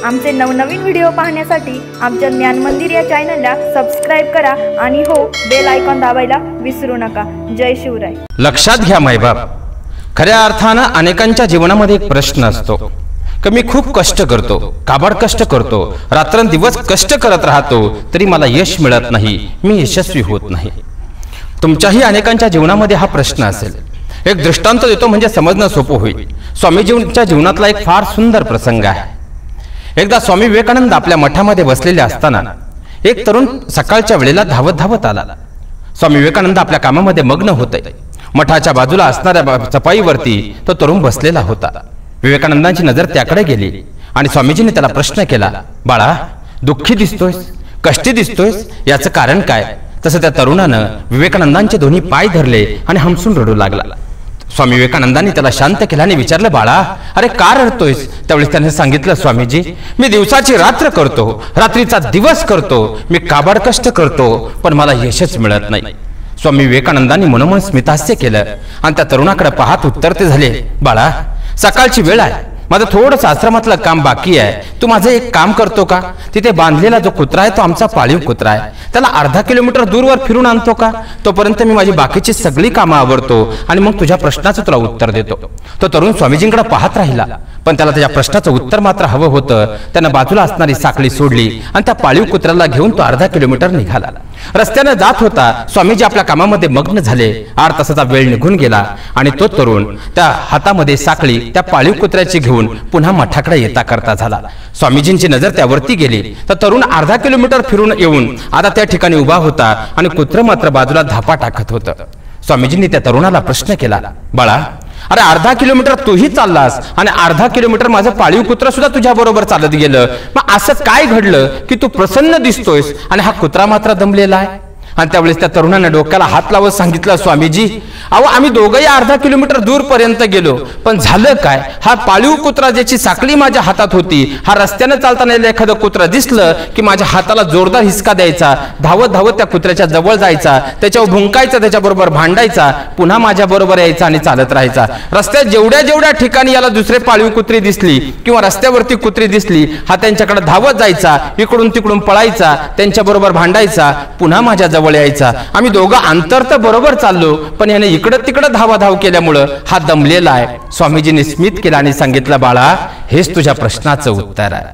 आमचे नवनवीन व्हिडिओ पाहण्यासाठी आमच्या ज्ञान मंदिर या चॅनलला सबस्क्राइब करा आणि हो बेल आयकॉन दाबायला विसरू नका। जय शिवराय। लक्षात घ्या मायबाप, खऱ्या अर्थानं अनेकांच्या जीवनामध्ये एक प्रश्न असतो की मी खूप कष्ट करतो, काबाड कष्ट करतो, रात्रंदिवस कष्ट करत राहतो, तरी मला यश मिळत नाही, मी यशस्वी होत नाही। तुमच्याही अनेकांच्या जीवनामध्ये हा प्रश्न असेल। एक दृष्टांत देतो म्हणजे समजणं सोपं होईल। स्वामीजींच्या जीवनातला एक फार सुंदर प्रसंग आहे। एकदा स्वामी विवेकानंद आपल्या मठामध्ये बसलेले असताना एक तरुण सकाळच्या वेळेला धावत धावत आला। स्वामी विवेकानंद आपल्या कामामध्ये मग्न होते। मठाच्या बाजूला असणाऱ्या चपाईवरती तो तरुण बसलेला होता। विवेकानंदांची नजर त्याकडे गेली आणि स्वामीजींनी त्याला प्रश्न केला, बाळा दुःखी दिसतोयस, कष्टी दिसतोयस, याचं कारण काय? तसं त्या तरुणानं विवेकानंदांचे दोन्ही पाय धरले आणि हमसून रडू लागला। स्वामी विवेकानंदांनी त्याला शांत केलं आणि विचारलं, बाळा अरे का रडतोयस? त्यावेळी त्याने सांगितलं, स्वामीजी मी दिवसाची रात्र करतो, रात्रीचा दिवस करतो, मी काबाड कष्ट करतो, पण मला यशच मिळत नाही। स्वामी विवेकानंदांनी मनोमन स्मितहास्य केलं आणि त्या तरुणाकडे पाहत उत्तर ते झाले, बाळा सकाळची वेळ आहे, माझं थोडंसं आश्रमातलं काम बाकी आहे, तू माझं एक काम करतो का? तिथे बांधलेला जो कुत्रा आहे तो आमचा पाळीव कुत्रा आहे, त्याला अर्धा किलोमीटर दूरवर फिरून आणतो का? तोपर्यंत मी माझी बाकीची सगळी कामं आवरतो आणि मग तुझ्या प्रश्नाचं तुला उत्तर देतो। तो तरुण स्वामीजींकडे पाहत राहिला, पण त्याला त्याच्या प्रश्नाचं उत्तर मात्र हवं होतं। त्यानं बाजूला असणारी साखळी सोडली आणि त्या पाळीव कुत्र्याला घेऊन तो अर्धा किलोमीटर निघाला। रस्त्याने जात होता, स्वामीजी आपल्या कामामध्ये मग्न झाले। 8 तासाचा वेळ निघून गेला आणि तो तरुण त्या हातामध्ये साखळी त्या पाळीव कुत्र्याची घेऊन पुन्हा मठाकडे येता करता झाला। स्वामीजींची नजर त्यावरती गेली तर तरुण अर्धा किलोमीटर फिरून येऊन आता त्या ठिकाणी उभा होता आणि कुत्र मात्र बाजूला धापा टाकत होतं। स्वामीजींनी त्या तरुणाला प्रश्न केला, बाळा अरे अर्धा किलोमीटर तूही चाललास आणि अर्धा किलोमीटर माझं पाळीव कुत्रा सुद्धा तुझ्या बरोबर चालत गेलं, मग असं काय घडलं की तू प्रसन्न दिसतोयस आणि हा कुत्रा मात्र दमलेला आहे? आणि त्यावेळेस त्या तरुणाने डोक्याला हात लावत सांगितलं, स्वामीजी अहो आम्ही दोघंही अर्धा किलोमीटर दूर पर्यंत गेलो, पण झालं काय, हा पाळीव कुत्रा ज्याची साखळी माझ्या हातात होती, हा रस्त्याने चालताना एखादं कुत्रा दिसलं की माझ्या हाताला जोरदार हिसका द्यायचा, धावत धावत त्या कुत्र्याच्या जवळ जायचा, त्याच्यावर भुंकायचा, त्याच्याबरोबर भांडायचा, पुन्हा माझ्या बरोबर यायचा आणि चालत राहायचा। रस्त्यात जेवढ्या जेवढ्या ठिकाणी याला दुसरे पाळीव कुत्री दिसली किंवा रस्त्यावरती कुत्री दिसली, हा त्यांच्याकडे धावत जायचा, इकडून तिकडून पळायचा, त्यांच्याबरोबर भांडायचा, पुन्हा माझ्या जवळ यायचा। आम्ही दोघं अंतर तर बरोबर चाललो, पण याने इकडं तिकडं धावाधाव केल्यामुळं हा दमलेला आहे। स्वामीजींनी स्मित केला आणि सांगितलं, बाळा हेच तुझ्या प्रश्नाचं उत्तर आहे।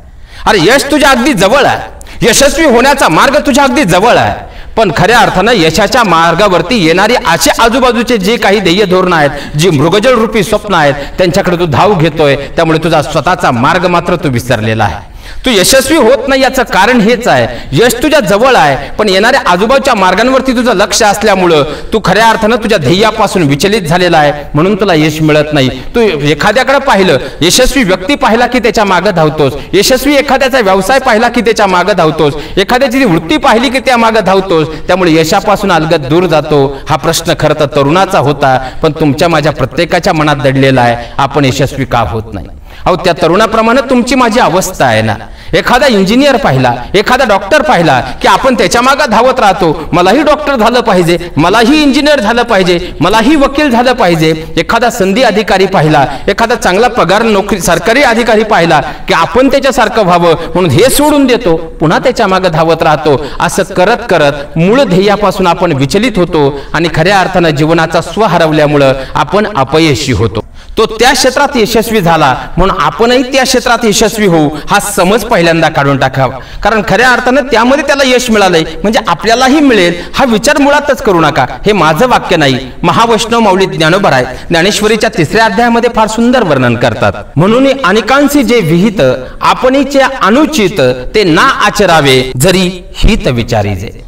अरे यश तुझ्या अगदी जवळ आहे, यशस्वी होण्याचा मार्ग तुझ्या अगदी जवळ आहे, पण खऱ्या अर्थानं यशाच्या मार्गावरती येणारी असे आजूबाजूचे जे काही ध्येय धोरण आहेत, जी मृगजळ रूपी स्वप्न आहेत, त्यांच्याकडे तू धाव घेतोय, त्यामुळे तुझा स्वतःचा मार्ग मात्र तू विसरलेला आहे। तू यशस्वी होत नाही याचं कारण हेच आहे, यश तुझ्या जवळ आहे, पण येणाऱ्या आजूबाजूच्या मार्गांवरती तुझं लक्ष असल्यामुळं तू खऱ्या अर्थानं तुझ्या ध्येयापासून विचलित झालेला आहे, म्हणून तुला यश मिळत नाही। तू एखाद्याकडे पाहिलं, यशस्वी व्यक्ती पाहिला की त्याच्या मागे धावतोस, यशस्वी एखाद्याचा व्यवसाय पाहिला की त्याच्या मागे धावतोस, एखाद्याची वृत्ती पाहिली की त्या मागे धावतोस, त्यामुळे यशापासून अलगद दूर जातो। हा प्रश्न खरं तर तरुणाचा होता, पण तुमच्या माझ्या प्रत्येकाच्या मनात दडलेला आहे, आपण यशस्वी का होत नाही? अहो त्या तरुणाप्रमाणे तुमची माझी अवस्था आहे ना। एखादा इंजिनियर पाहिला, एखादा डॉक्टर पाहिला की आपण त्याच्या मागे धावत राहतो, मलाही डॉक्टर झालं पाहिजे, मलाही इंजिनियर झालं पाहिजे, मलाही वकील झालं पाहिजे। एखादा संधी अधिकारी पाहिला, एखादा चांगला पगार नोकरी सरकारी अधिकारी पाहिला की आपण त्याच्यासारखं व्हावं म्हणून हे सोडून देतो, पुन्हा त्याच्या मागे धावत राहतो। असं करत करत मूळ ध्येयापासून आपण विचलित होतो आणि खऱ्या अर्थानं जीवनाचा स्व हरवल्यामुळं आपण अपयशी होतो। तो त्या क्षेत्रात यशस्वी झाला म्हणून आपणही त्या क्षेत्रात यशस्वी होऊ, हा समज पहिल्यांदा काढून टाकावा। कारण खऱ्या अर्थानं त्यामध्ये त्याला यश मिळालंय म्हणजे आपल्यालाही मिळेल हा विचार मुळातच करू नका। हे माझं वाक्य नाही, महावैष्णव माऊली ज्ञानोबा आहे ज्ञानेश्वरीच्या 3ऱ्या अध्यायामध्ये फार सुंदर वर्णन करतात। म्हणून अनेकांचे जे विहित आपणीचे अनुचित ते ना आचरावे, जरी हित विचारी जे।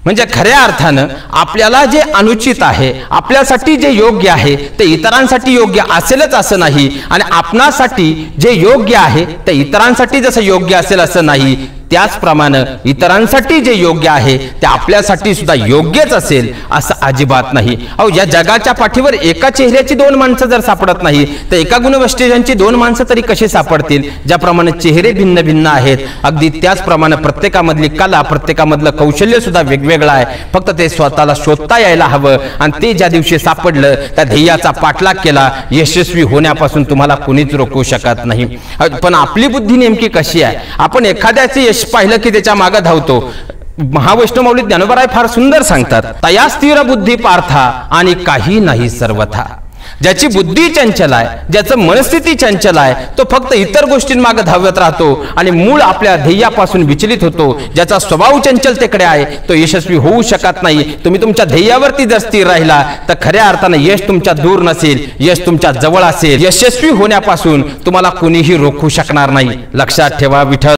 म्हणजे खऱ्या अर्थानं आपल्याला जे अनुचित आहे, आपल्यासाठी जे योग्य आहे ते इतरांसाठी योग्य असेलच असं नाही, आणि आपणासाठी जे योग्य आहे ते इतरांसाठी जसं योग्य असेल असं नाही। त्याचप्रमाणे इतरांसाठी जे योग्य आहे ते आपल्यासाठी सुद्धा योग्यच असेल असं अजिबात नाही. अहो, या जगाच्या पाठीवर एका चेहऱ्याची दोन माणसं जर सापडत नाही तर एका गुणवैशिष्ट्यांची दोन माणसं तरी कशी सापडतील? ज्याप्रमाणे चेहरे भिन्न भिन्न आहेत, अगदी त्याचप्रमाणे प्रत्येकामधली कला, प्रत्येकामधलं कौशल्य सुद्धा वेगवेगळं आहे. फक्त ते स्वतःला शोधता यायला हवं आणि ते ज्या दिवशी सापडलं त्या ध्येयाचा पाठलाग केला, यशस्वी होण्यापासून तुम्हाला कुणीच रोखू शकत नाही. पण आपली बुद्धी नेमकी कशी आहे? आपण एखाद्याचे यश पाहिलं की त्याच्या मागे धावतो. महावैष्णव माऊली ज्ञानोबा फार सुंदर सांगतात, तया स्थिर बुद्धी पार्था आणि काही नाही सर्वथा. ज्याची बुद्धी चंचल आहे, ज्याचं मनस्थिती चंचल आहे, तो फक्त इतर गोष्टींमागे धावत राहतो आणि मूळ आपल्या ध्येयापासून विचलित होतो. ज्याचा स्वभाव चंचलतेकडे आहे तो यशस्वी होऊ शकत नाही. तुम्ही तुमच्या ध्येयावरती जर स्थिर राहिला तर खऱ्या अर्थाने यश तुमच्या दूर नसेल, यश तुमच्या जवळ असेल. यशस्वी होण्यापासून तुम्हाला कोणीही रोखू शकणार नाही. लक्षात ठेवा. विठ्ठल